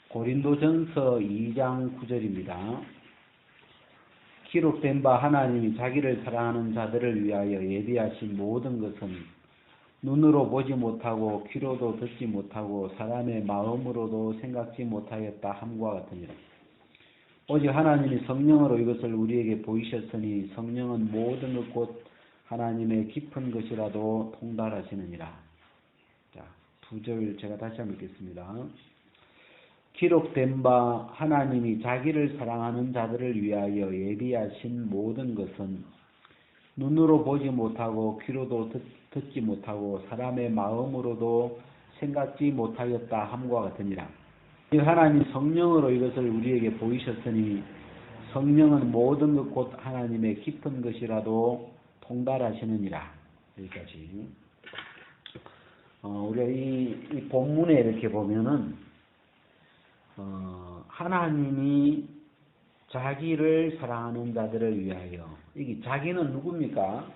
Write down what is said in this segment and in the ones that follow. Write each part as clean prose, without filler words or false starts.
고린도전서 2장 9절입니다. 기록된 바 하나님이 자기를 사랑하는 자들을 위하여 예비하신 모든 것은 눈으로 보지 못하고 귀로도 듣지 못하고 사람의 마음으로도 생각지 못하였다 함과 같으니라. 오직 하나님이 성령으로 이것을 우리에게 보이셨으니 성령은 모든 것 곧 하나님의 깊은 것이라도 통달하시느니라. 자, 2절 제가 다시 한번 읽겠습니다. 기록된 바 하나님이 자기를 사랑하는 자들을 위하여 예비하신 모든 것은 눈으로 보지 못하고 귀로도 듣지 못하고 사람의 마음으로도 생각지 못하였다 함과 같으니라. 하나님 성령으로 이것을 우리에게 보이셨으니 성령은 모든 것 곧 하나님의 깊은 것이라도 통달하시느니라. 여기까지. 우리가 이 본문에 이렇게 보면은 하나님이 자기를 사랑하는 자들을 위하여, 이게 자기는 누굽니까?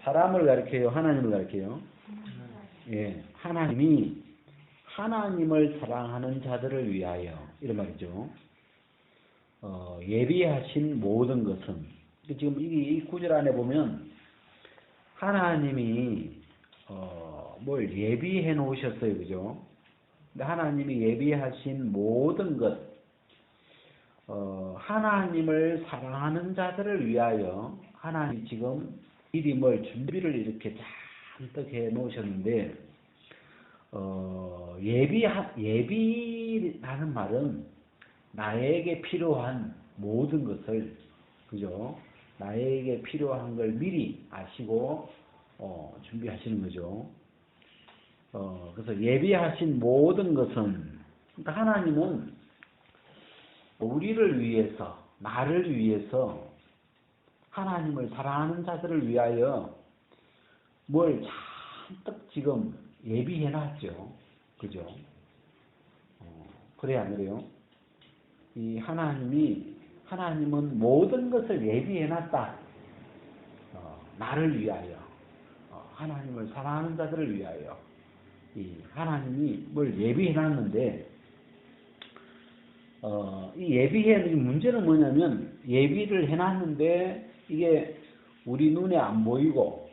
사람을 가리켜요, 하나님을 가리켜요? 예, 하나님이 하나님을 사랑하는 자들을 위하여, 이런 말이죠. 예비하신 모든 것은, 지금 이 구절 안에 보면 하나님이 뭘 예비해 놓으셨어요, 그죠? 근데 하나님이 예비하신 모든 것, 하나님을 사랑하는 자들을 위하여 하나님이 지금 미리 뭘 준비를 이렇게 잔뜩 해 놓으셨는데, 예비라는 말은 나에게 필요한 모든 것을, 그죠? 나에게 필요한 걸 미리 아시고 준비하시는 거죠. 그래서 예비하신 모든 것은, 그러니까 하나님은 우리를 위해서, 나를 위해서, 하나님을 사랑하는 자들을 위하여 뭘 잔뜩 지금 예비해 놨죠. 그죠? 그래야 안 그래요? 하나님은 모든 것을 예비해 놨다. 나를 위하여, 하나님을 사랑하는 자들을 위하여. 하나님이 뭘 예비해 놨는데, 이 예비해 놓은 문제는 뭐냐면, 예비를 해 놨는데, 이게 우리 눈에 안 보이고,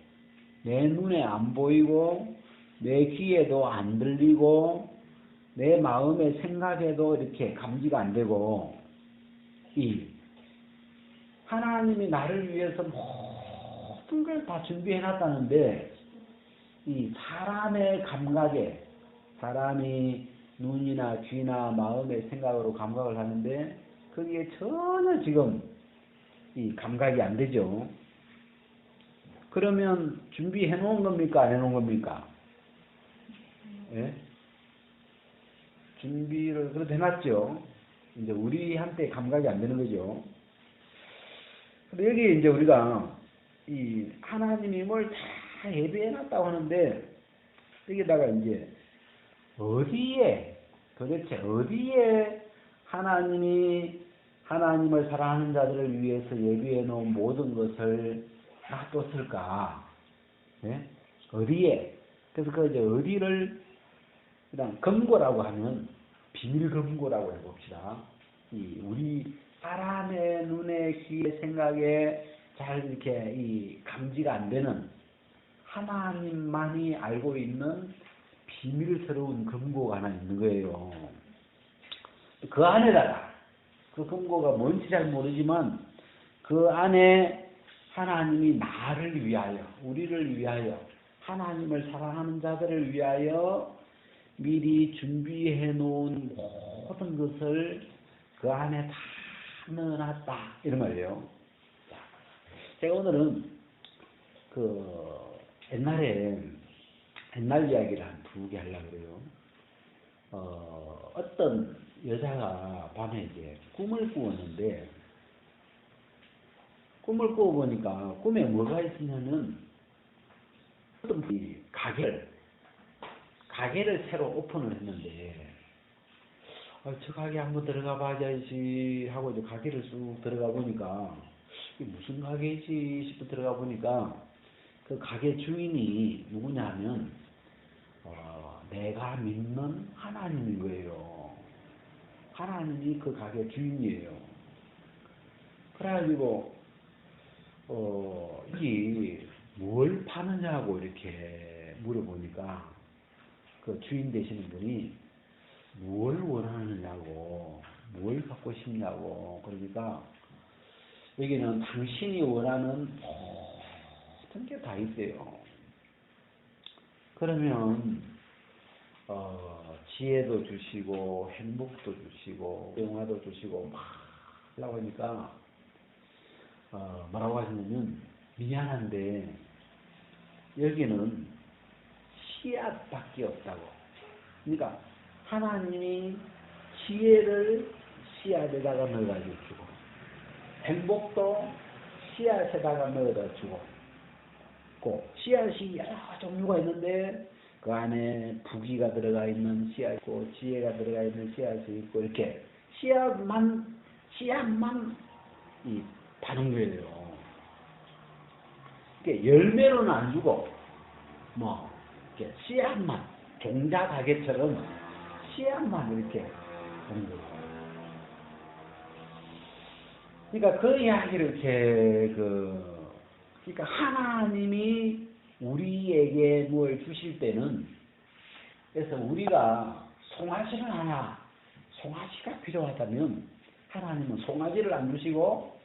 내 눈에 안 보이고, 내 귀에도 안 들리고, 내 마음의 생각에도 이렇게 감지가 안 되고, 하나님이 나를 위해서 모든 걸 다 준비해 놨다는데, 이 사람의 감각에, 사람이 눈이나 귀나 마음의 생각으로 감각을 하는데 거기에 전혀 지금 이 감각이 안 되죠. 그러면 준비해 놓은 겁니까? 안 해 놓은 겁니까? 예? 준비를 그래도 해놨죠. 이제 우리한테 감각이 안 되는 거죠. 근데 여기 이제 우리가 이 하나님이 뭘 다 예비해 놨다고 하는데, 여기다가 이제 도대체 어디에 하나님이 하나님을 사랑하는 자들을 위해서 예비해 놓은 모든 것을 놔뒀을까? 네? 어디에? 그래서 그 이제 어디를 그냥 금고라고 하면 비밀 금고라고 해봅시다. 우리 사람의 눈에, 귀에, 생각에 잘 이렇게 이 감지가 안 되는, 하나님만이 알고 있는 비밀스러운 금고가 하나 있는 거예요. 그 안에다가, 그 금고가 뭔지 잘 모르지만 그 안에 하나님이 나를 위하여, 우리를 위하여, 하나님을 사랑하는 자들을 위하여 미리 준비해 놓은 모든 것을 그 안에 다 넣어놨다, 이런 말이에요. 제가 오늘은 옛날 이야기를 한 2개 하려고 그래요. 어떤 여자가 밤에 이제 꿈을 꾸었는데, 꿈을 꾸어보니까 꿈에 뭐가 있으냐면, 어떤 가게를 새로 오픈을 했는데, 저 가게 한번 들어가 봐야지 하고 이제 가게를 쑥 들어가 보니까, 이게 무슨 가게지 싶어 들어가 보니까, 그 가게 주인이 누구냐 하면 내가 믿는 하나님인 거예요. 하나님이 그 가게 주인이에요. 그래가지고 이게 뭘 파느냐고 이렇게 물어보니까 그 주인 되시는 분이 뭘 원하느냐고, 뭘 갖고 싶냐고. 그러니까 여기는 당신이 원하는 모든 게 다 있어요. 그러면 지혜도 주시고 행복도 주시고 영화도 주시고 막 하려고 하니까 뭐라고 하시냐면, 미안한데 여기는 씨앗밖에 없다고. 그러니까 하나님이 지혜를 씨앗에다가 넣어가지고 주고, 행복도 씨앗에다가 넣어다 주고, 씨앗이 여러 종류가 있는데 그 안에 부귀가 들어가 있는 씨앗이 있고 지혜가 들어가 있는 씨앗이 있고, 이렇게 씨앗만 이 파는 거예요. 이게 열매로는 안 주고 이렇게 씨앗만, 종자 가게처럼 씨앗만 이렇게 하는 거예요. 그러니까 그 이야기를 이렇게 그러니까 하나님이 우리에게 뭘 주실 때는, 그래서 우리가 송아지를 하나, 송아지가 필요하다면 하나님은 송아지를 안 주시고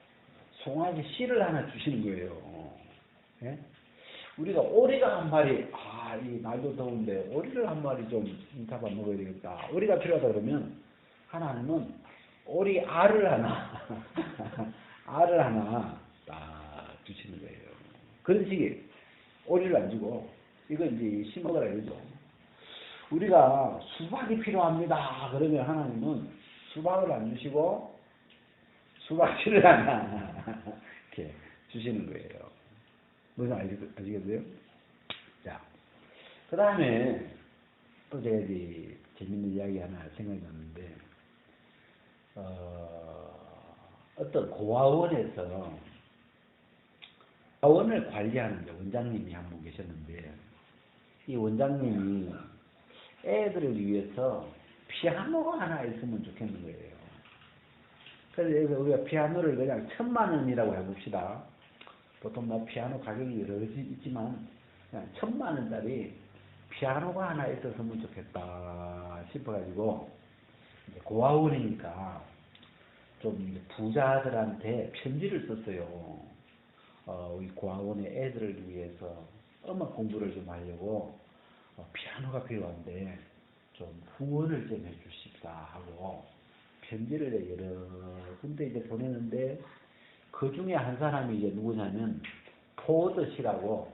송아지 씨를 하나 주시는 거예요. 예? 우리가 오리가 한 마리, 이 날도 더운데 오리를 한 마리 좀 잡아 먹어야 되겠다, 오리가 필요하다 그러면 하나님은 오리 알을 하나 알을 하나 딱 주시는 거예요. 그런 식의 오리를 안 주고 이거 이제 심어가라 이거죠. 우리가 수박이 필요합니다 그러면 하나님은 수박을 안 주시고 수박씨를 하나 이렇게 주시는 거예요. 무슨 아시겠어요? 자, 그 다음에 또 제가 이제 재밌는 이야기 하나 생각이 났는데, 어떤 고아원에서 고아원을 관리하는 원장님이 한 분 계셨는데, 이 원장님이 애들을 위해서 피아노가 하나 있으면 좋겠는 거예요. 그래서 우리가 피아노를 그냥 1,000,000원이라고 해봅시다. 보통 피아노 가격이 여러 가지 있지만 그냥 1,000,000원짜리 피아노가 하나 있었으면 좋겠다 싶어가지고, 이제 고아원이니까 좀 부자들한테 편지를 썼어요. 우리 고아원의 애들을 위해서 음악 공부를 좀 하려고 피아노가 필요한데 좀 후원을 좀 해주십사 하고 편지를 여러 군데 이제 보내는데, 그 중에 한 사람이 이제 누구냐면 포드시라고,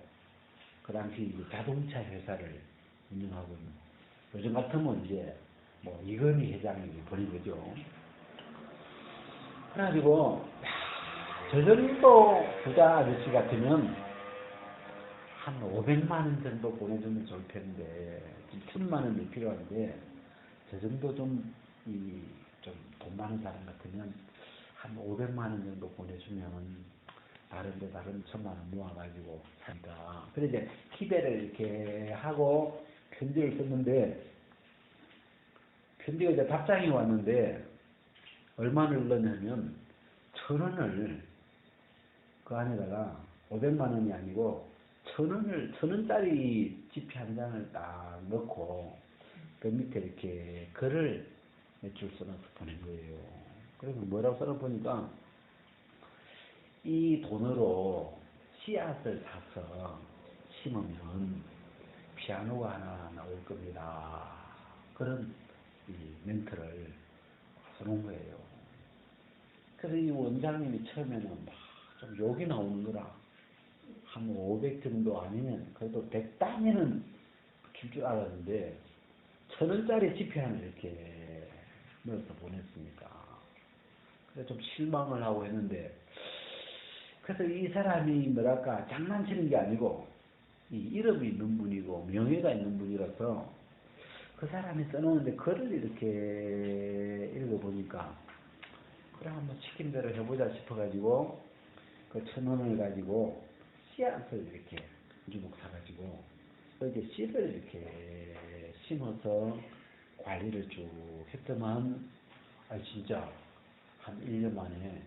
그 당시 이제 자동차 회사를 운영하고 있는, 요즘 같으면 이제 이건희 회장이 보낸 거죠. 그래가지고 저 정도 부자 아저씨 같으면 한 500만원 정도 보내주면 좋을 텐데, 지금 1,000,000원이 필요한데, 저 정도 좀 돈 많은 사람 같으면 한 500만원 정도 보내주면 다른 1,000,000원 모아가지고 산다. 그래서 이제 기대를 이렇게 하고 편지를 썼는데, 편지가 이제 답장이 왔는데 얼마를 넣냐면 1,000원을 그 안에다가, 500만원이 아니고 1,000원짜리 지폐 한 장을 딱 넣고 그 밑에 이렇게 글을 몇 줄 써놔서 보낸 거예요. 그래서 뭐라고 써놓으니까, 이 돈으로 씨앗을 사서 심으면 피아노가 하나 나올 겁니다. 그런 이 멘트를 써놓은 거예요. 그래서 이 원장님이 처음에는 막 좀 욕이 나오는 거라, 한 500 정도 아니면 그래도 100 단위는 줄 줄 알았는데 1,000원짜리 지폐 하나 이렇게 넣어서 보냈으니까 그래서 좀 실망을 하고 했는데, 그래서 이 사람이 뭐랄까 장난치는 게 아니고 이 이름이 있는 분이고 명예가 있는 분이라서 그 사람이 써놓은데 글을 이렇게 읽어보니까, 그래 한번 시킨 대로 해보자 싶어가지고 그 1,000원을 가지고 씨앗을 이렇게 주먹 사가지고 이제 씨를 이렇게 심어서 관리를 쭉 했더만 진짜 한 1년 만에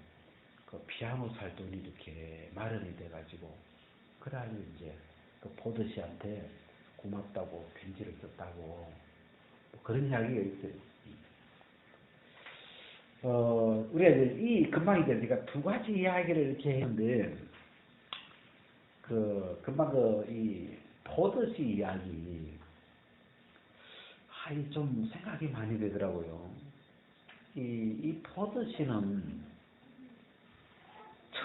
그 피아노 살 돈이 이렇게 마련이 돼가지고 그래가지고 이제 그 포드씨한테 고맙다고 편지를 썼다고 뭐 그런 이야기가 있어요. 우리가 이제 이 금방 이제 제가 두 가지 이야기를 이렇게 했는데 그 금방 그 이 포드씨 이야기 좀 생각이 많이 되더라고요. 이 포드씨는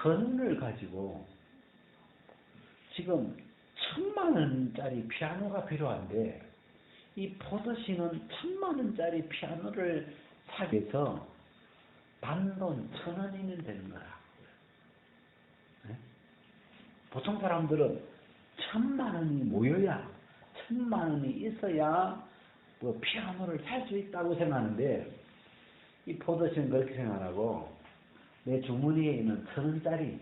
1,000원을 가지고 지금 1,000,000원짜리 피아노가 필요한데 이 포드씨는 1,000,000원짜리 피아노를 사기 위해서 단돈 1,000원이면 되는 거야. 네? 보통 사람들은 1,000,000원이 모여야 1,000,000원이 있어야 뭐 피아노를 살 수 있다고 생각하는데 이 포드씨는 그렇게 생각하고 내 주머니에 있는 1,000원짜리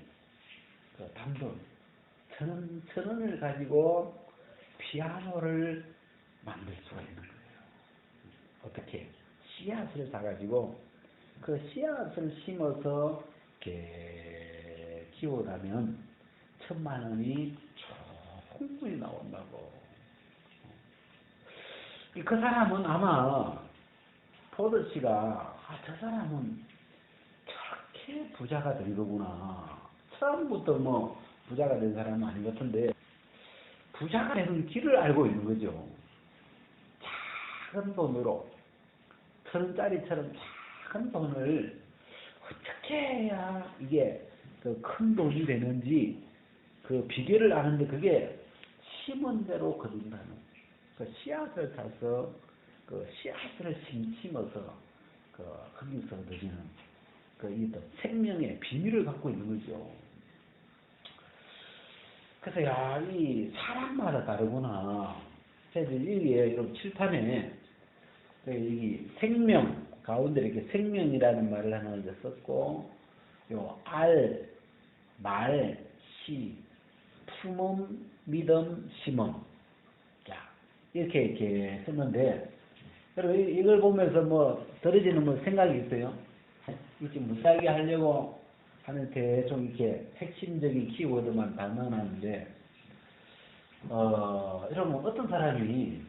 그 단돈 1,000원을 가지고 피아노를 만들 수가 있는 거예요. 어떻게? 씨앗을 사가지고 그 씨앗을 심어서 이렇게 키우라면 1,000,000원이 충분히 나온다고. 그 사람은 아마 포드씨가 저 사람은 저렇게 부자가 된 거구나. 처음부터 뭐 부자가 된 사람은 아닌 것 같은데 부자가 되는 길을 알고 있는 거죠. 작은 돈으로 1,000원짜리처럼 작은 돈을 어떻게 해야 이게 그 큰 돈이 되는지 그 비결을 아는데 그게 심은 대로 거둔다는 그 씨앗을 사서 그 씨앗을 심어서 그 거기서 얻어지는 그 이 생명의 비밀을 갖고 있는 거죠. 그래서 이 사람마다 다르구나. 그래서 여기에 이런 7탄에 여기 생명 가운데 이렇게 생명이라는 말을 하나 이제 썼고 요 말, 시, 품음, 믿음, 심음. 자, 이렇게 썼는데 여러분 이걸 보면서 뭐 떨어지는 뭐 생각이 있어요? 이렇게 무사하게 하려고 하는 대충 이렇게 핵심적인 키워드만 다 넣어놨는데 여러분 어떤 사람이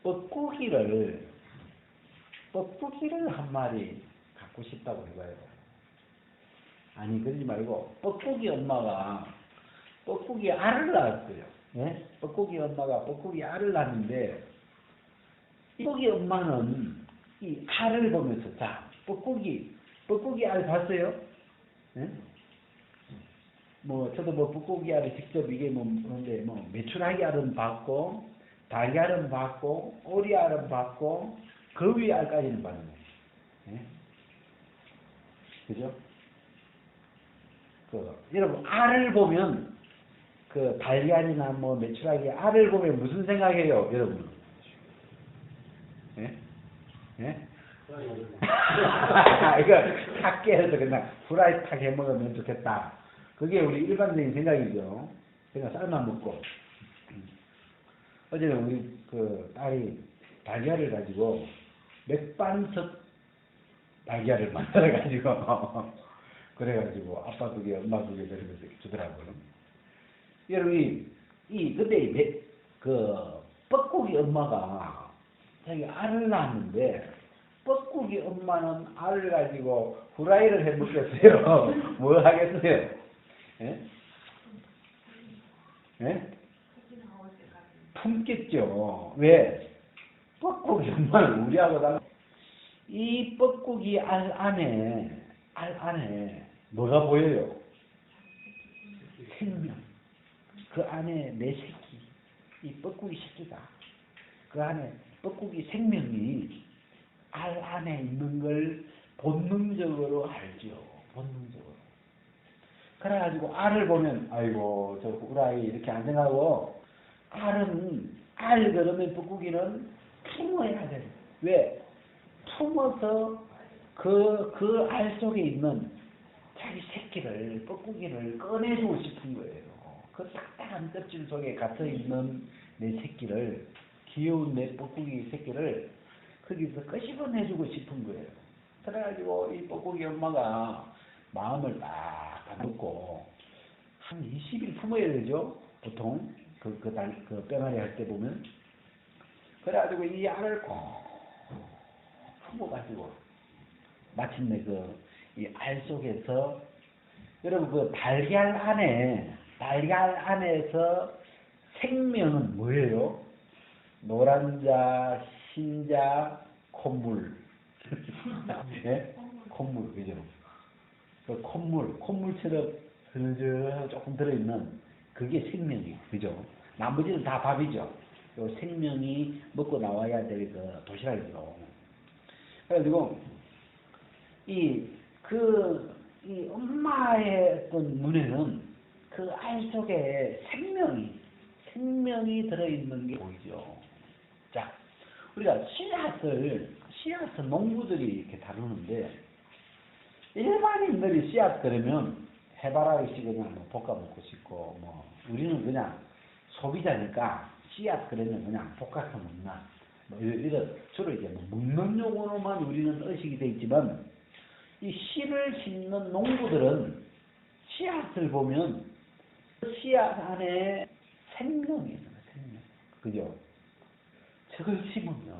뻐꾸기를 한 마리 갖고 싶다고 해봐요. 아니 그러지 말고 뻐꾸기 엄마가 뻐꾸기 알을 낳았어요. 예? 뻐꾸기 엄마가 뻐꾸기 알을 낳았는데 뻐꾸기 엄마는 이 알을 보면서 자 뻐꾸기 알 봤어요? 예? 뭐 저도 뭐 뻐꾸기 알을 직접 이게 뭐 그런데 뭐 메추라기 알은 봤고 닭이 알은 봤고 오리 알은 봤고 거위 알까지는 봤네. 예? 그죠? 여러분 알을 보면 그 달걀이나 뭐 메추라기 알을 보면 무슨 생각해요, 여러분? 예? 예? 이거 탁게 해서 그냥 후라이 탁 해 먹으면 좋겠다. 그게 우리 일반적인 생각이죠. 그냥 삶아 먹고. 어제는 우리 그 딸이 달걀을 가지고 맥반석 달걀을 만들어 가지고 그래가지고 아빠 두 개, 엄마 두 개 들으면서 주더라고요. 여러분 근데 그 뻐꾸기 엄마가 자기 알을 낳았는데 뻐꾸기 엄마는 알을 가지고 후라이를 해 먹겠어요? 뭘 하겠어요? 예? 예? 품겠죠. 왜? 뻐꾸기 엄마는 우리하고 달라. 이 뻐꾸기 알 안에 뭐가 보여요? 생명. 그 안에 내 새끼, 이 뻐꾸기 새끼가 그 안에 뻐꾸기 생명이 알 안에 있는 걸 본능적으로 알죠. 본능적으로. 그래가지고 알을 보면 아이고 저 후라이 이렇게 안 생각하고 알 그러면 뻐꾸기는 품어야 돼. 왜? 품어서 그 알 속에 있는 자기 새끼를 뻐꾸기를 꺼내주고 싶은 거예요. 그 딱딱한 껍질 속에 갇혀 있는 내 새끼를 귀여운 내 뻐꾸기 새끼를 거기서 끄집어내주고 싶은 거예요. 그래가지고 이 뻐꾸기 엄마가 마음을 딱 먹고 한 20일 품어야 되죠. 보통 그 병아리 할 때 보면. 그래가지고 이 알을 꼭 품어가지고 마침내 이 알 속에서 여러분 그 달걀 안에서 생명은 뭐예요? 노란자, 흰자, 콧물. 예? 콧물, 그죠? 그 콧물처럼 흐르르 조금 들어있는 그게 생명이에요. 그죠? 나머지는 다 밥이죠. 요 생명이 먹고 나와야 될 그 도시락이죠. 그래가지고, 이 엄마의 어떤 눈에는 그 알 속에 생명이 들어있는 게 보이죠. 자, 우리가 씨앗을 농부들이 이렇게 다루는데, 일반인들이 씨앗 그러면 해바라기 씨 그냥 뭐 볶아 먹고 싶고, 우리는 그냥 소비자니까 씨앗 그러면 그냥 볶아서 먹나, 이런, 주로 이제 먹는 용어로만 우리는 의식이 돼 있지만, 이 씨를 심는 농부들은 씨앗을 보면 그 씨앗 안에 생명이 있는 거예요, 생명. 그죠? 저걸 심으면,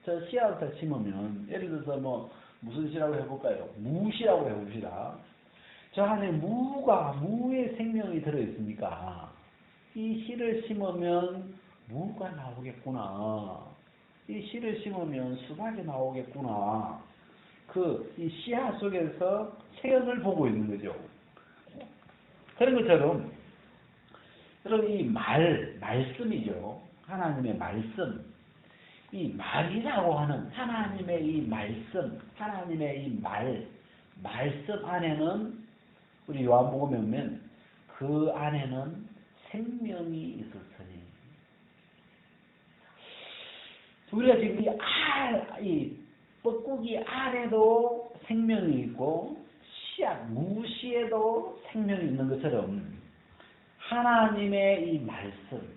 저 씨앗을 심으면, 예를 들어서 무슨 씨라고 해볼까요? 무씨라고 해봅시다. 저 안에 무의 생명이 들어있으니까, 이 씨를 심으면 무가 나오겠구나. 이 씨를 심으면 수박이 나오겠구나. 이 씨앗 속에서 세연을 보고 있는 거죠. 그런 것처럼, 여러분, 이 말씀이죠. 하나님의 말씀. 이 말이라고 하는 하나님의 이 말씀, 하나님의 이 말씀 안에는, 우리 요한복음에 보면, 그 안에는 생명이 있었으니. 우리가 지금 이 뻐꾸기 알에도 생명이 있고 씨앗 무씨에도 생명이 있는 것처럼 하나님의 이 말씀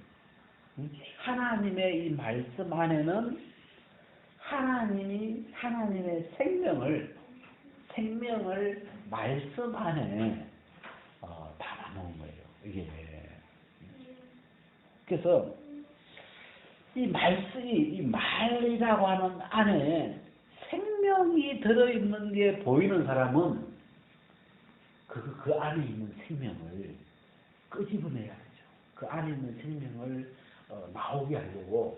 안에는 하나님의 생명을 말씀 안에 담아놓은 거예요. 이게. 그래서 이 말이라고 하는 안에 생명이 들어있는 게 보이는 사람은 그 안에 있는 생명을 끄집어내야 되죠. 그 안에 있는 생명을 나오게 하려고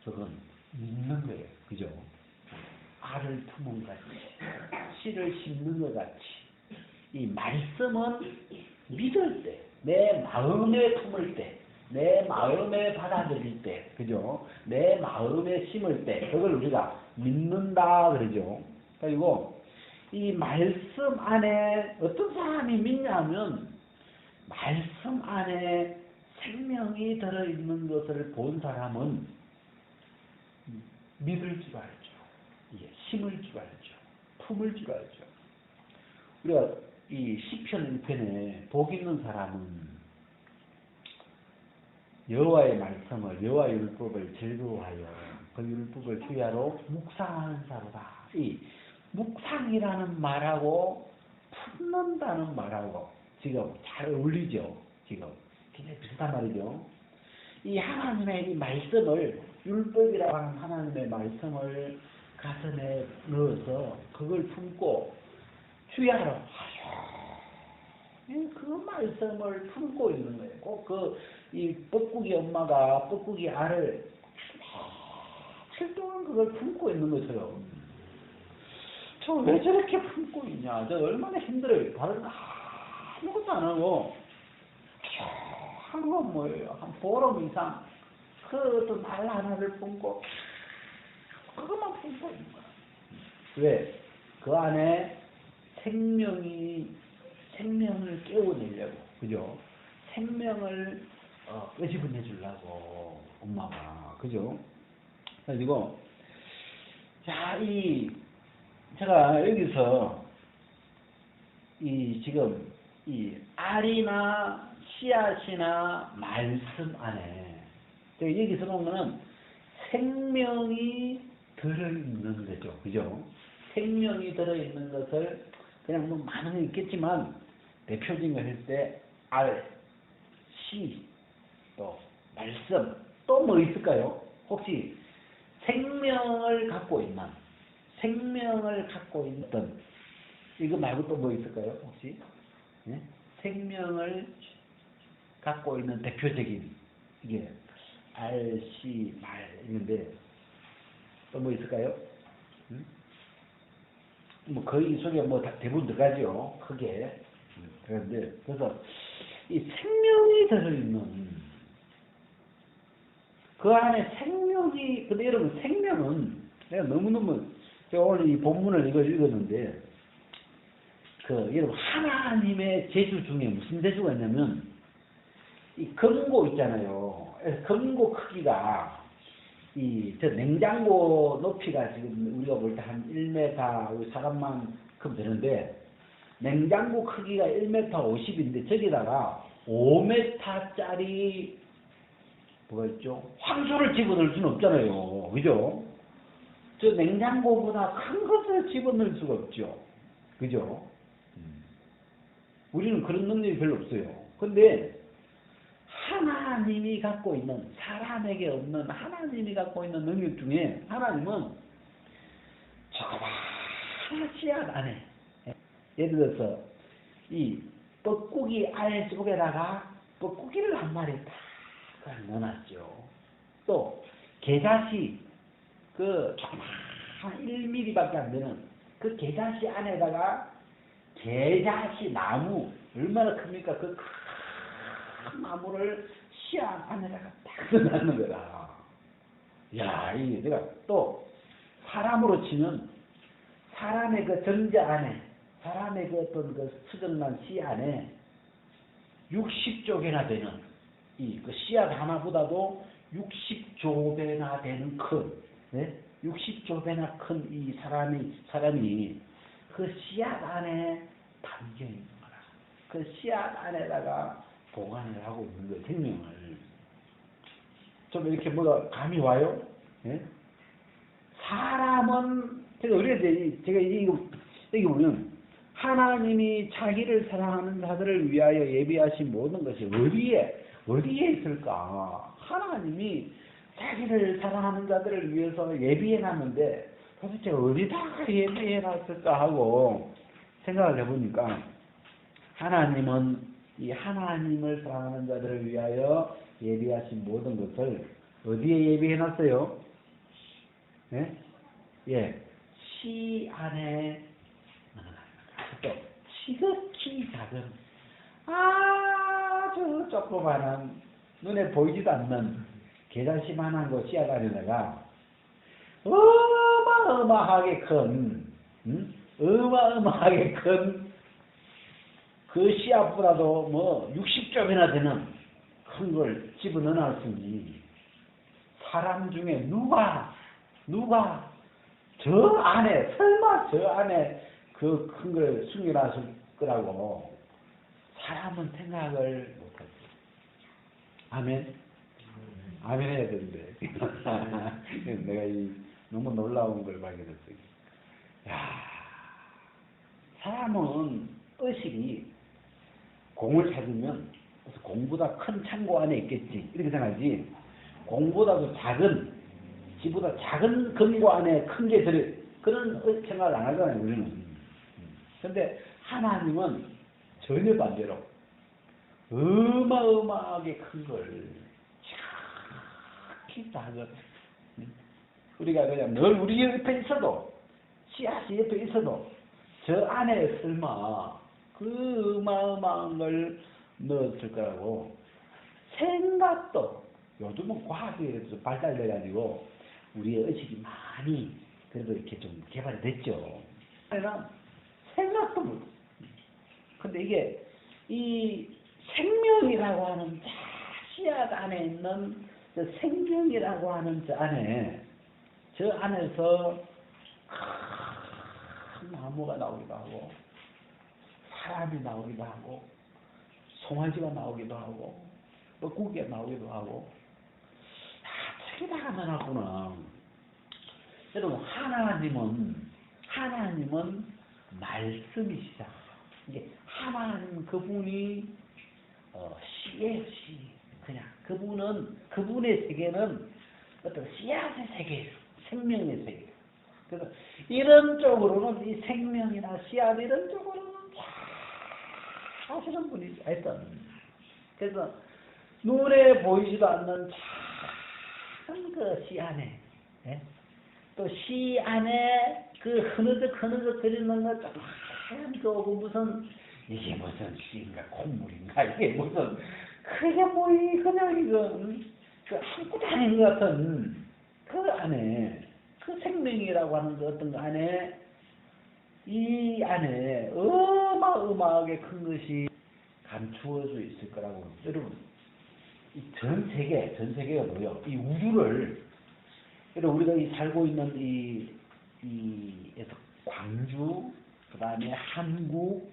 저건 믿는 거예요. 그죠? 알을 품은 같이, 씨를 심는 것 같이, 이 말씀은 믿을 때, 내 마음에 품을 때, 내 마음에 받아들일 때, 그죠? 내 마음에 심을 때, 그걸 우리가 믿는다, 그러죠? 그리고 이 말씀 안에 어떤 사람이 믿냐면, 말씀 안에 생명이 들어있는 것을 본 사람은 믿을 줄 알죠. 심을 줄 알죠. 품을 줄 알죠. 우리가 이 시편 1편에 복 있는 사람은 여호와의 말씀을, 여호와의 율법을 즐거워하여 그 율법을 주야로 묵상하는 자로다. 이 묵상이라는 말하고 품는다는 말하고 지금 잘 어울리죠. 지금 굉장히 비슷한 말이죠. 이 하나님의 이 말씀을, 율법이라고 하는 하나님의 말씀을 가슴에 넣어서 그걸 품고 주야로 하여, 그 말씀을 품고 있는 거예요. 꼭 이 뻐꾸기 엄마가 뻐꾸기 알을 며칠 동안 그걸 품고 있는 것처럼, 저 왜 저렇게 품고 있냐, 저 얼마나 힘들어요. 다른 아무것도 안 하고 한건 뭐예요, 한 보름 이상 그 어떤 말 하나를 품고 그것만 품고 있는 거야. 왜? 그 안에 생명을 깨워내려고, 그죠? 생명을 끄집어내 주려고 엄마가, 그죠? 그래가지고 제가 여기서 지금 이 알이나 씨앗이나 말씀 안에 여기서 보면은 생명이 들어있는 거죠, 그죠? 생명이 들어있는 것을 그냥 뭐 많은 게 있겠지만 대표적인 거 할 때 알, 시, 또 말씀, 또 뭐 있을까요? 혹시 생명을 갖고 있는 이거 말고 또 뭐 있을까요? 혹시 네? 생명을 갖고 있는 대표적인 이게 알, 시, 말 있는데 또 뭐 있을까요? 뭐 거의 이 속에 뭐 대부분 들어가죠. 크게. 그런데 그래서 이 생명이 들어있는 그 안에 생명이 근데 여러분 생명은 내가 너무너무 제가 오늘 이 본문을 이걸 읽었는데 여러분 하나님의 제주 중에 무슨 제주가 있냐면 이 금고 있잖아요. 금고 크기가 저 냉장고 높이가 지금 우리가 볼 때 한 1m 우리 사람만큼 되는데 냉장고 크기가 1m 50인데 저기다가 5m짜리 뭐가 있죠? 황소를 집어넣을 수는 없잖아요. 그죠? 저 냉장고보다 큰 것을 집어넣을 수가 없죠. 그죠? 우리는 그런 능력이 별로 없어요. 근데 하나님이 갖고 있는 사람에게 없는 하나님이 갖고 있는 능력 중에 하나님은 조그마한 씨앗 안에 예를 들어서 이 뻐꾸기 알 속에다가 뻐꾸기를 한 마리 딱 넣어놨죠. 또 게자씨 조그마한 1mm밖에 안 되는 그 게자씨 안에다가 게자씨 나무 얼마나 큽니까? 그 큰 나무를 씨앗 안에다가 딱 넣어놨는 거다. 야, 내가 또 사람으로 치면 사람의 그 정자 안에 사람의 그 어떤 그 수정난 씨 안에 60조 개나 되는 그 씨앗 하나보다도 60조 배나 되는 큰 60조 배나 큰 이 사람이 그 씨앗 안에 담겨 있는 거라. 그 씨앗 안에다가 보관을 하고 있는 거예요. 생명을. 좀 이렇게 뭐가 감이 와요? 예? 사람은 제가 이거 보면 하나님이 자기를 사랑하는 자들을 위하여 예비하신 모든 것이 어디에 있을까? 하나님이 자기를 사랑하는 자들을 위해서 예비해놨는데 도대체 어디다가 예비해놨을까 하고 생각을 해보니까 하나님은 이 하나님을 사랑하는 자들을 위하여 예비하신 모든 것을 어디에 예비해놨어요? 예, 씨 안에 또 지극히 작은 아주 조그마한 눈에 보이지도 않는 계단씨만한 거 씨앗 안에다가 어마어마하게 큰 그 씨앗보다도 뭐 60점이나 되는 큰 걸 집어넣어 놨으니 사람 중에 누가 설마 저 안에 그 큰 걸 숨겨놨을 거라고 사람은 생각을 못하죠. 아멘? 아멘 해야 되는데. 내가 너무 놀라운 걸 발견했어요. 야, 사람은 의식이 공을 찾으면 공보다 큰 창고 안에 있겠지 이렇게 생각하지 공보다도 작은 지보다 작은 금고 안에 큰 게 들어 그런 생각을 안 하잖아요 우리는. 그런데 하나님은 전혀 반대로 어마어마하게 큰 걸 작게 작은 우리가 그냥 늘 우리 옆에 있어도 씨앗이 옆에 있어도 저 안에 설마 그 어마어마한 걸 넣었을 거라고 생각도 요즘은 과학이 좀 발달돼가지고 우리의 의식이 많이 그래도 이렇게 좀 개발이 됐죠. 그러나 생각도 못. 근데 이게 이 생명이라고 하는 씨앗 안에 있는 그 생명이라고 하는 저 안에서 큰 나무가 나오기도 하고 사람이 나오기도 하고 송아지가 나오기도 하고 뻐꾸기가 나오기도 하고 다 저기다가 넣어놨구나. 여러분 하나님은 말씀이시다. 이게 하나님 그분이 씨예요, 씨. 그냥 그분의 세계는 어떤 씨앗의 세계예요. 생명의 세계. 그래서 이런 쪽으로는 이 생명이나 씨앗 이런 쪽으로는 잘 하시는 분이 하여튼. 그래서 눈에 보이지도 않는 작은 그 씨 안에, 예? 또 씨 안에 그 흐느적 거리는 거 조그만 그 무슨 이게 무슨 씨인가 콧물인가 이게 무슨 그게 뭐이 그냥 이거 그 아무것도 아닌 것 같은 그 안에 그 생명이라고 하는 그 어떤 거 안에 이 안에 어마어마하게 큰 것이 감추어져 있을 거라고. 여러분 이 전 세계가 뭐요? 이 우주를 여러분 우리가 이 살고 있는 이에서 광주, 그 다음에 한국,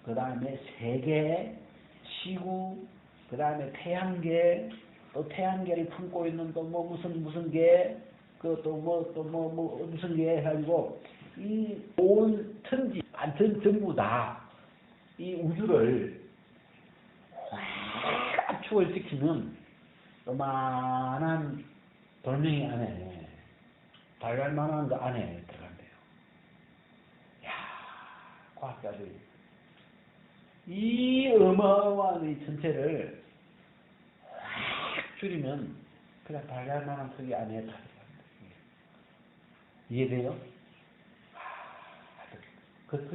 그 다음에 세계, 지구, 그 다음에 태양계, 또 태양계를 품고 있는 또 뭐 무슨 계, 그 또 뭐 무슨 계 해가지고 이 온 천지 완전 전부 다 이 우주를 확 압축을 시키는 요만한 돌멩이 안에 달걀 만한 거 안에 들어간대요. 야, 과학자들이 이 어마어마한 이 전체를 확 줄이면 그냥 달걀 만한 크기 안에 다 들어간대요. 이해돼요? 그래서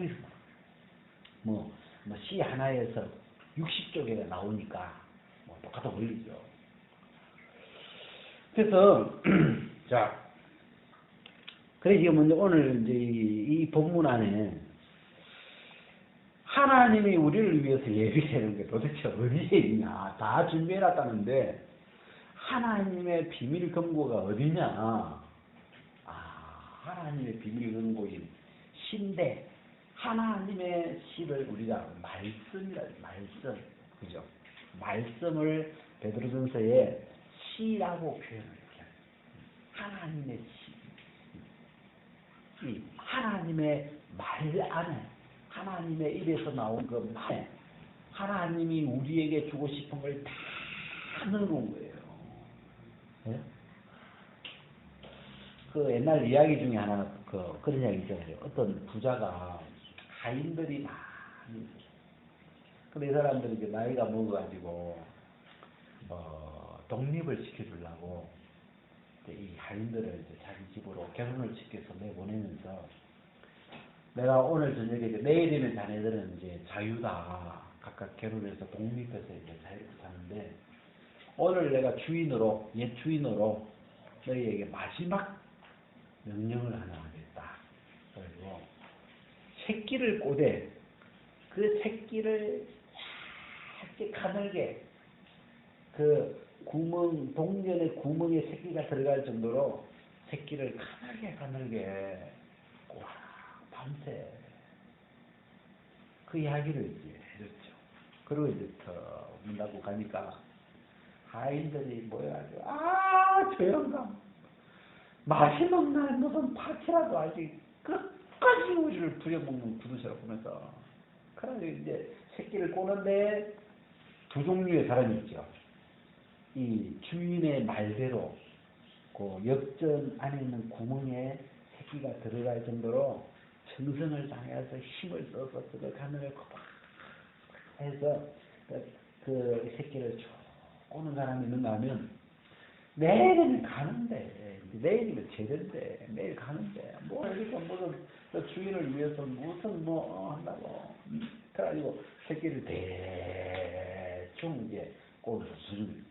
씨 하나에서 60쪽에 나오니까 뭐 똑같아 보이죠. 그래서 자, 그래 지금 먼저 오늘 이제 이 본문 안에 하나님이 우리를 위해서 예비하는 게 도대체 어디에 있냐? 다 준비해놨다는데 하나님의 비밀 금고가 어디냐? 하나님의 비밀 금고인 신대 하나님의 시를 우리가 말씀, 그죠? 말씀을 베드로전서에 시라고 표현을 해요. 하나님의 시. 이 하나님의 말 안에, 하나님의 입에서 나온 그 말, 하나님이 우리에게 주고 싶은 걸 다 넣어놓은 거예요. 네? 그 옛날 이야기 중에 하나, 그런 이야기 있잖아요. 어떤 부자가 하인들이 많이 있어요. 근데 이 사람들이 이제 나이가 먹어가지고, 독립을 시켜주려고, 이 하인들을 이제 자기 집으로 결혼을 시켜서 내보내면서, 내가 오늘 저녁에, 내일이면 자네들은 이제 자유다. 각각 결혼해서 독립해서 이제 자유롭게 사는데, 오늘 내가 옛 주인으로 너희에게 마지막 명령을 하나 하겠다. 그리고 새끼를 꼬대 그 새끼를 얇게 가늘게 그 동전의 구멍에 새끼가 들어갈 정도로 새끼를 가늘게 와 밤새 그 이야기를 이제 해줬죠. 그리고 이제 더 문닫고 가니까 하인들이 모여가지고 저 영감 맛있는 날 무슨 파티라도 아직 끝까지 우리를 부려먹는 구두쇠로 보면서 그래서 이제 새끼를 꼬는데 두 종류의 사람이 있죠. 이 주인의 말대로 그 역전 안에 있는 구멍에 새끼가 들어갈 정도로 정성을 다해서 힘을 써서 그걸 가늘을 팍 해서 그 새끼를 쭉 꼬는 사람이 있는가 하면 내일은 가는데 내일이면 제대인데 내일 가는데 뭐 이렇게 무슨 주인을 위해서 무슨 한다고 그래가지고 새끼를 대충 이제 꼬는 수준.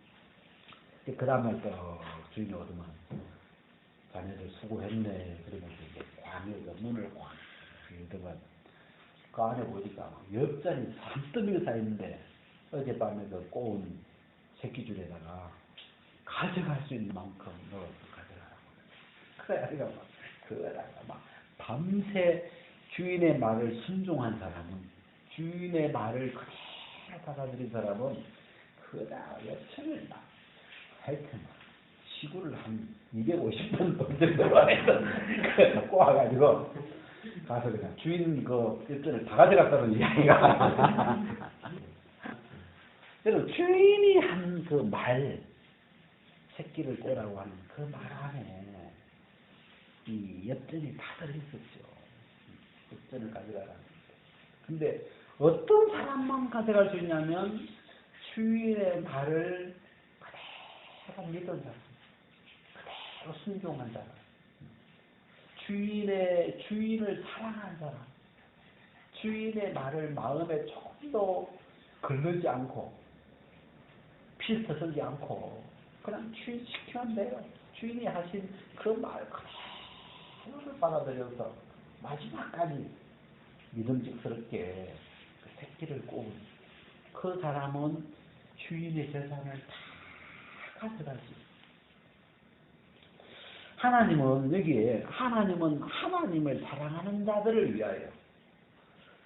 그 다음날 또 주인이 오더만 자네들 수고했네 그러면서 이제 광역에서 문을 확 열더만 그 안에 보니까 옆자리 산더미가 쌓였는데 어젯밤에 그 꼬은 새끼줄에다가 가져갈 수 있는 만큼 넣어서 가져가라고. 그래, 그거다가 막 밤새 주인의 말을 순종한 사람은, 주인의 말을 그대로 받아들인 사람은, 그다 여천을 막, 하여튼, 지구를 한 250번 돌 정도로 해서, 꼬아가지고, 가서 그냥 주인 그 엽전을 다 가져갔다는 이야기가. 그래서 주인이 한 그 말, 새끼를 떼라고 하는 그 말 안에 이 엽전이 다 들어있었죠. 엽전을 가져가라는. 근데 어떤 사람만 가져갈 수 있냐면 주인의 말을 그대로 믿은 사람, 그대로 순종한 사람, 주인을 사랑한 사람, 주인의 말을 마음에 조금도 걸르지 않고 필터 서지 않고 그냥 주인 시키면 돼요. 주인이 하신 그 말 그대로를 받아들여서 마지막까지 믿음직스럽게 그 새끼를 꼽은 그 사람은 주인의 재산을 다 가져갈 수 있어요. 하나님은 여기에 하나님은 하나님을 사랑하는 자들을 위하여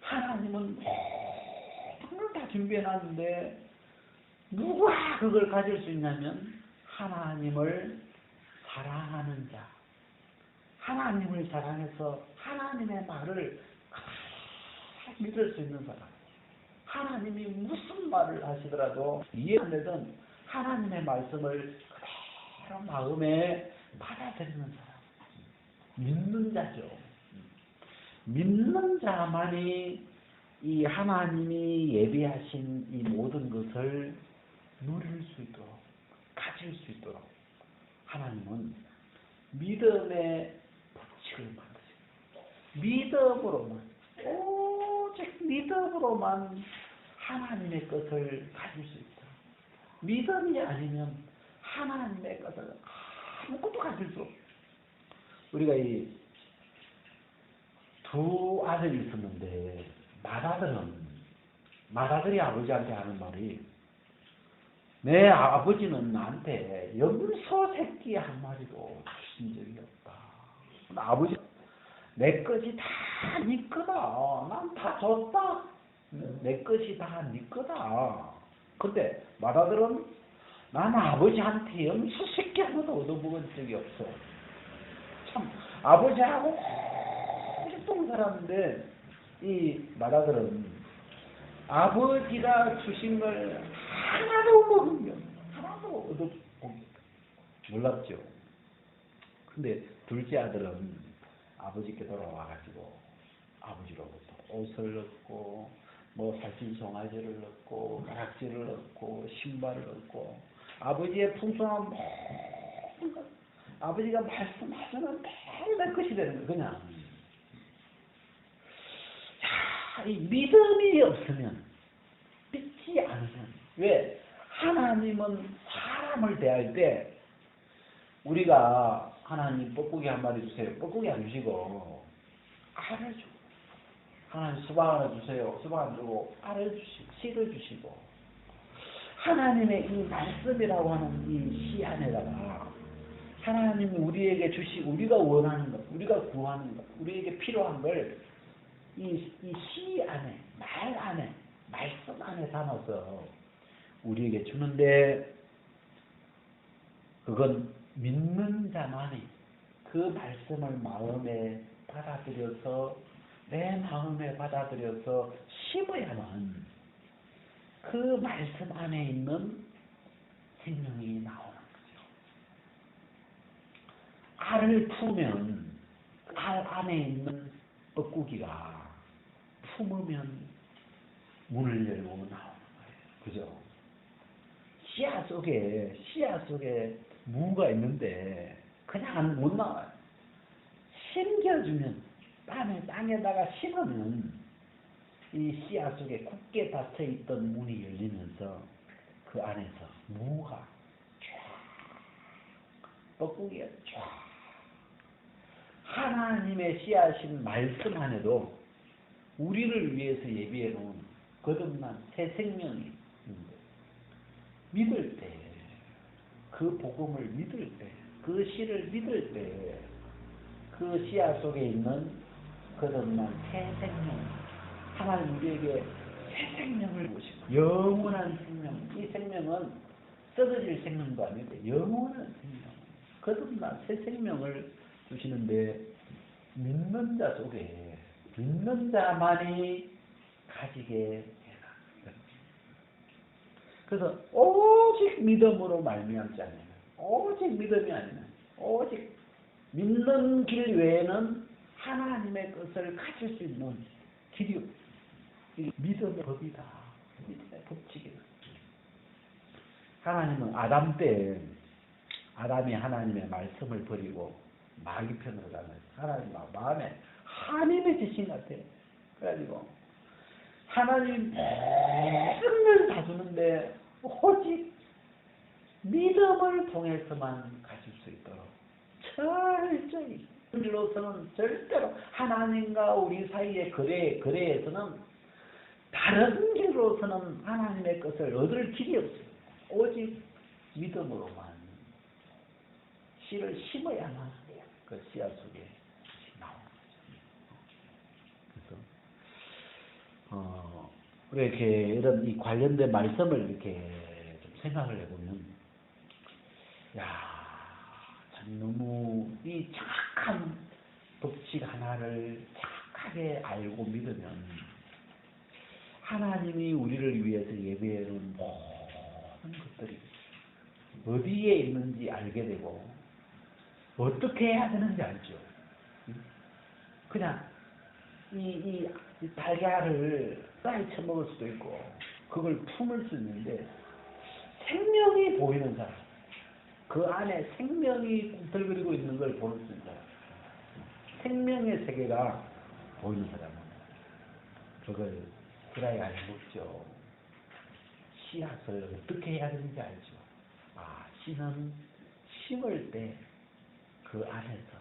하나님은 모든 걸 다 준비해놨는데 누가 그걸 가질 수 있냐면 하나님을 사랑하는 자, 하나님을 사랑해서 하나님의 말을 믿을 수 있는 사람, 하나님이 무슨 말을 하시더라도 이해 안 되든 하나님의 말씀을 그대로 마음에 받아들이는 사람, 믿는 자죠. 믿는 자만이 이 하나님이 예비하신 이 모든 것을 누릴 수 있도록, 가질 수 있도록 하나님은 믿음의 법칙을 만드십니다. 믿음으로만, 오직 믿음으로만 하나님의 것을 가질 수 있다. 믿음이 아니면 하나님의 것을 아무것도 가질 수 없어요. 우리가 이 두 아들이 있었는데 맏아들이 아버지한테 하는 말이 내 아버지는 나한테 염소 새끼 한 마리도 주신 적이 없다. 아버지 내 것이 다 네 거다. 난 다 줬다. 내 것이 다 네 거다. 근데 맏아들은 나는 아버지한테 염소 새끼 하나도 얻어먹은 적이 없어. 참 아버지하고 오랫동안 살았는데 이 맏아들은 아버지가 주신 걸 하나도 먹으면 하나도 얻어먹 몰랐죠. 근데 둘째 아들은 아버지께 돌아와가지고 아버지로부터 옷을 얻고 뭐 살찐 송아지를 얻고 가락지를 얻고 신발을 얻고 아버지의 풍성한 모든 것 아버지가 말씀하시는 내 것이 되는 거예요. 그냥 이 믿음이 없으면 믿지 않으면 왜 하나님은 사람을 대할 때 우리가 하나님 뻐꾸기 한 마리 주세요. 뻐꾸기 안 주시고 알을 주고 하나님 수박 하나 주세요. 수박 안 주고 알을 주시고 씨를 주시고 하나님의 이 말씀이라고 하는 이 씨 안에다가 하나님이 우리에게 우리가 원하는 것, 우리가 구하는 것, 우리에게 필요한 걸 이 씨 안에, 말 안에, 말씀 안에 담아서 우리에게 주는데 그건 믿는 자만이 그 말씀을 마음에 받아들여서 내 마음에 받아들여서 심어야만 그 말씀 안에 있는 생명이 나오는 거죠. 알을 품으면 알 안에 있는 뻐꾸기가 품으면 문을 열고 나오는 거예요. 그죠? 씨앗 속에 무가 있는데 그냥 못 나와요. 심겨주면 땅에다가 심으면 이 씨앗 속에 굳게 닫혀 있던 문이 열리면서 그 안에서 무가 쫙 뻐꾸기가 쫙 하나님의 씨앗인 말씀 안에도 우리를 위해서 예비해 놓은 거듭난 새 생명이 있는데 믿을 때, 그 복음을 믿을 때, 그 씨를 믿을 때, 그 씨앗 속에 있는 거듭난 새 생명, 하나님 우리에게 새 생명을 주시고 영원한 생명, 이 생명은 썩어질 생명도 아닌데 영원한 생명, 거듭난 새 생명을 주시는데 믿는 자 속에 믿는 자만이 가지게 해라. 그래서 오직 믿음으로 말미암지 않으면, 오직 믿음이 아니면, 오직 믿는 길 외에는 하나님의 것을 가질 수 있는 길이 없어요. 믿음의 법이다. 믿음의 법칙이다. 하나님은 아담 때 아담이 하나님의 말씀을 버리고 마귀 편으로 가면 하나님 마음에 한이 맺히신 것 같아요. 그래가지고 하나님 모든 걸 다 주는데 오직 믿음을 통해서만 가질 수 있도록 철저히 우리로서는 절대로 하나님과 우리 사이의 거래에서는 다른 길로서는 하나님의 것을 얻을 길이 없어요. 오직 믿음으로만 씨를 심어야만 그 씨앗 속에 나오는 거죠. 그래서 이렇게 이런 이 관련된 말씀을 이렇게 좀 생각을 해보면, 참 너무 이 정확한 법칙 하나를 정확하게 알고 믿으면 하나님이 우리를 위해서 예배해놓은 모든 것들이 어디에 있는지 알게 되고 어떻게 해야 되는지 알죠. 그냥 이 달걀을 쌀 쳐먹을 수도 있고 그걸 품을 수 있는데 생명이 보이는 사람, 그 안에 생명이 꿈틀거리고 있는 걸 보는 수 있는 사람, 생명의 세계가 보이는 사람은 그걸 그라야 알 먹죠. 씨앗을 어떻게 해야 되는지 알죠. 씨는 심을 때 그 안에서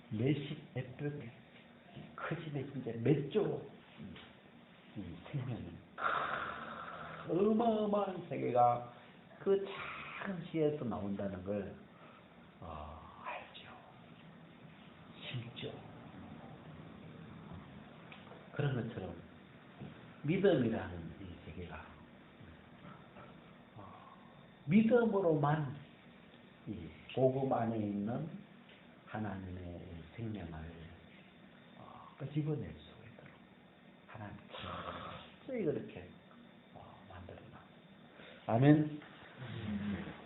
몇십, 몇백, 크지면 진짜 몇 조 생명이 어마어마한 세계가 그 작은 씨에서 나온다는 걸 알죠. 심죠. 그런 것처럼 믿음이라는 이 세계가 믿음으로만 이 복음 안에 있는 하나님의 생명을 끄집어낼 수 있도록 하나님 철저히 그렇게 만들어놔. 아멘.